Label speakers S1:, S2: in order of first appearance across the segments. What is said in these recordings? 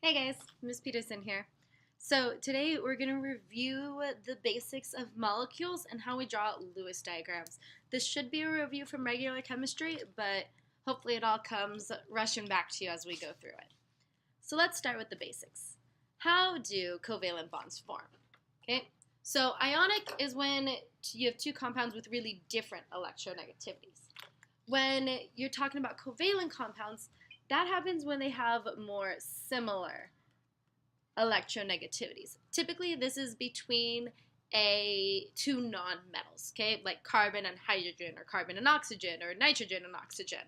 S1: Hey guys, Ms. Peterson here. So today we're going to review the basics of molecules and how we draw Lewis diagrams. This should be a review from regular chemistry, but hopefully it all comes rushing back to you as we go through it. So let's start with the basics. How do covalent bonds form? Okay, so ionic is when you have two compounds with really different electronegativities. When you're talking about covalent compounds, that happens when they have more similar electronegativities. Typically, this is between two nonmetals, okay, like carbon and hydrogen, or carbon and oxygen, or nitrogen and oxygen,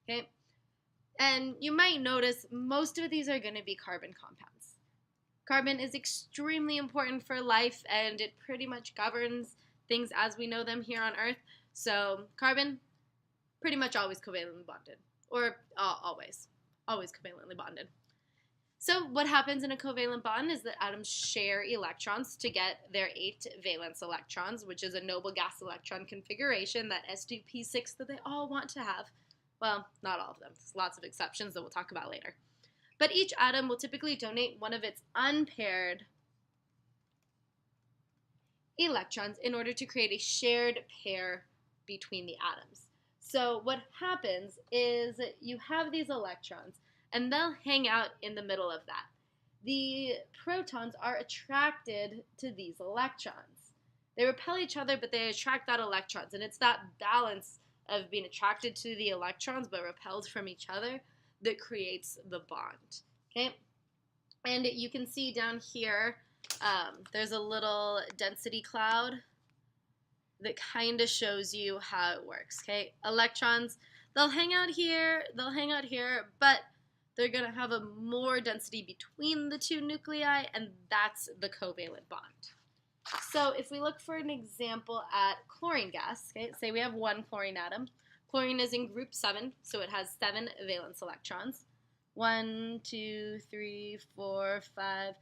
S1: okay? And you might notice most of these are going to be carbon compounds. Carbon is extremely important for life, and it pretty much governs things as we know them here on Earth. So carbon, pretty much always covalently bonded. Or always covalently bonded. So what happens in a covalent bond is that atoms share electrons to get their 8 valence electrons, which is a noble gas electron configuration, that sp6 that they all want to have. Well, not all of them. There's lots of exceptions that we'll talk about later. But each atom will typically donate one of its unpaired electrons in order to create a shared pair between the atoms. So what happens is you have these electrons, and they'll hang out in the middle of that. The protons are attracted to these electrons. They repel each other, but they attract that electrons, and it's that balance of being attracted to the electrons but repelled from each other that creates the bond. Okay, and you can see down here there's a little density cloud that kind of shows you how it works, okay? Electrons, they'll hang out here, but they're going to have a more density between the two nuclei, and that's the covalent bond. So if we look for an example at chlorine gas, okay, say we have one chlorine atom. Chlorine is in group 7, so it has 7 valence electrons. 1, 2, 3, 4, 5.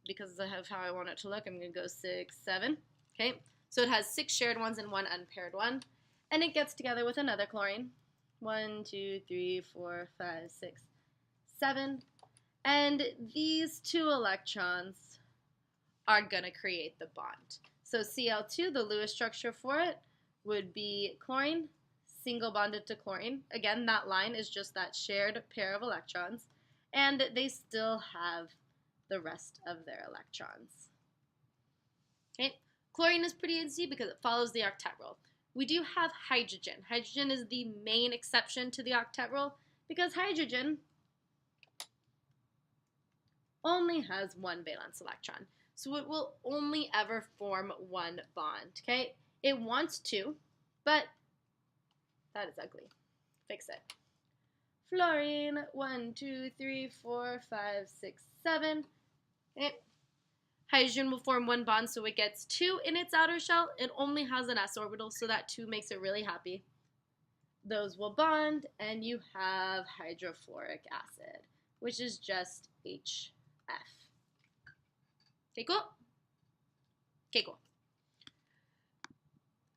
S1: Because of how I want it to look, I'm going to go 6, 7, okay? So it has 6 shared ones and 1 unpaired one. And it gets together with another chlorine. 1, 2, 3, 4, 5, 6, 7. And these 2 electrons are going to create the bond. So Cl2, the Lewis structure for it, would be chlorine, single bonded to chlorine. Again, that line is just that shared pair of electrons. And they still have the rest of their electrons. Okay. Chlorine is pretty easy because it follows the octet rule. We do have hydrogen. Hydrogen is the main exception to the octet rule because hydrogen only has 1 valence electron. So it will only ever form 1 bond, okay? It wants 2, but that is ugly. Fix it. Fluorine, 1, 2, 3, 4, 5, 6, 7. Okay. Hydrogen will form 1 bond, so it gets 2 in its outer shell. It only has an s orbital, so that 2 makes it really happy. Those will bond, and you have hydrofluoric acid, which is just HF. Okay, cool? Okay, cool.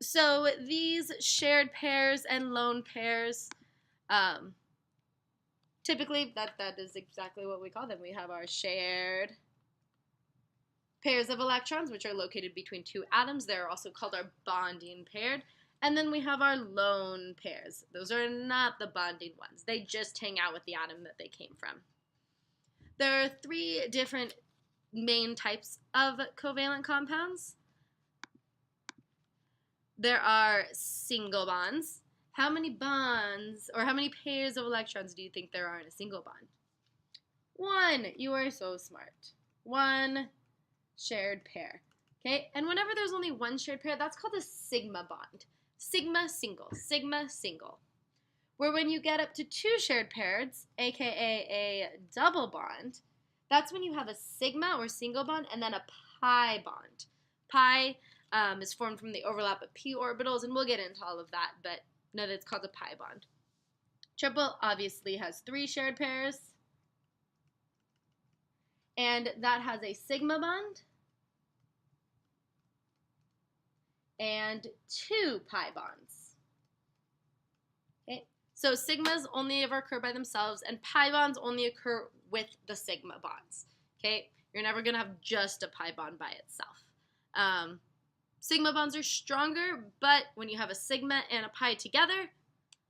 S1: So these shared pairs and lone pairs, typically that is exactly what we call them. We have our shared pairs of electrons, which are located between 2 atoms. They're also called our bonding paired. And then we have our lone pairs. Those are not the bonding ones. They just hang out with the atom that they came from. There are 3 different main types of covalent compounds. There are single bonds. How many bonds or how many pairs of electrons do you think there are in a single bond? 1. You are so smart. 1 shared pair. Okay, and whenever there's only 1 shared pair, that's called a sigma bond. Sigma single. Where when you get up to 2 shared pairs, aka a double bond, that's when you have a sigma or single bond and then a pi bond. Pi is formed from the overlap of p orbitals, and we'll get into all of that, but know that it's called a pi bond. Triple obviously has 3 shared pairs, and that has a sigma bond and 2 pi bonds. Okay, So sigmas only ever occur by themselves, and pi bonds only occur with the sigma bonds. Okay, you're never going to have just a pi bond by itself. Sigma bonds are stronger, but when you have a sigma and a pi together,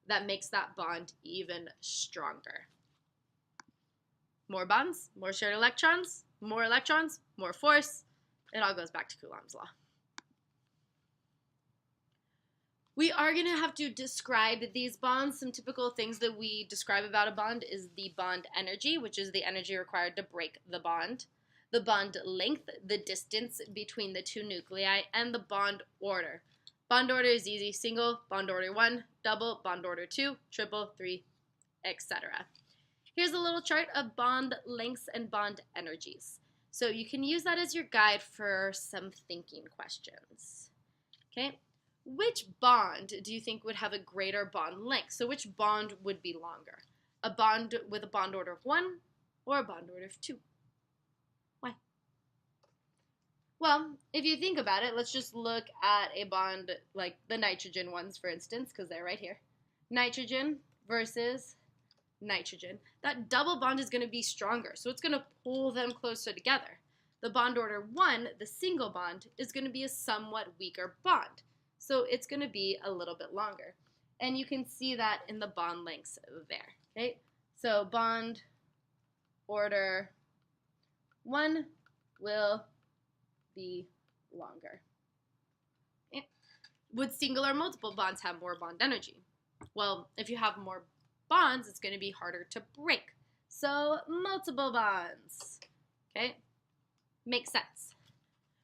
S1: that makes that bond even stronger. More bonds, more shared electrons, more force. It all goes back to Coulomb's law. We are going to have to describe these bonds. Some typical things that we describe about a bond is the bond energy, which is the energy required to break the bond, the bond length, the distance between the two nuclei, and the bond order. Bond order is easy: single, bond order 1, double, bond order 2, triple, 3, etc. Here's a little chart of bond lengths and bond energies. So you can use that as your guide for some thinking questions. Okay? Which bond do you think would have a greater bond length? So which bond would be longer? A bond with a bond order of 1 or a bond order of 2? Why? Well, if you think about it, let's just look at a bond like the nitrogen ones, for instance, because they're right here. Nitrogen versus nitrogen. That double bond is going to be stronger, so it's going to pull them closer together. The bond order 1, the single bond, is going to be a somewhat weaker bond. So it's going to be a little bit longer. And you can see that in the bond lengths there. Okay? So bond order 1 will be longer. Okay? Would single or multiple bonds have more bond energy? Well, if you have more bonds, it's going to be harder to break. So multiple bonds. Okay? Makes sense.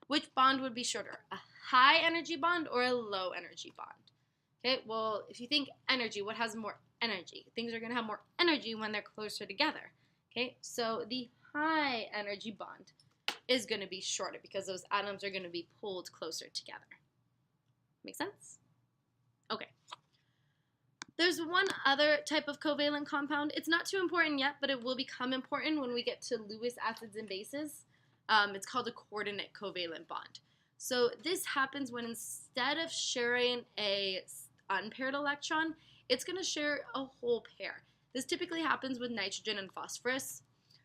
S1: Which bond would be shorter? A high energy bond or a low energy bond? Okay, well, if you think energy, what has more energy? Things are going to have more energy when they're closer together. Okay, so the high energy bond is going to be shorter because those atoms are going to be pulled closer together. Make sense? Okay. There's one other type of covalent compound. It's not too important yet, but it will become important when we get to Lewis acids and bases. It's called a coordinate covalent bond. So this happens when instead of sharing a unpaired electron, it's going to share a whole pair. This typically happens with nitrogen and phosphorus.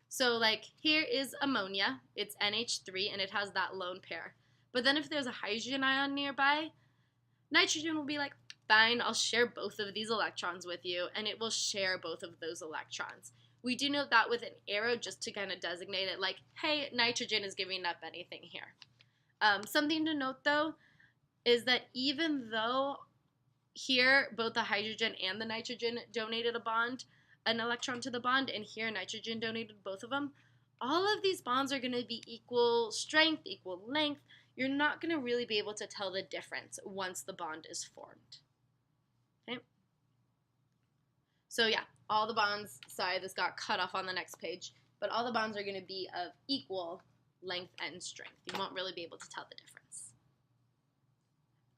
S1: So like here is ammonia, it's NH3 and it has that lone pair. But then if there's a hydrogen ion nearby, nitrogen will be like, fine, I'll share both of these electrons with you, and it will share both of those electrons. We do note that with an arrow just to kind of designate it like, hey, nitrogen is giving up anything here. Something to note, though, is that even though here both the hydrogen and the nitrogen donated an electron to the bond, and here nitrogen donated both of them, all of these bonds are going to be equal strength, equal length. You're not going to really be able to tell the difference once the bond is formed. Okay? So yeah, all the bonds, sorry, this got cut off on the next page, but all the bonds are going to be of equal length and strength. You won't really be able to tell the difference.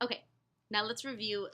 S1: Okay, now let's review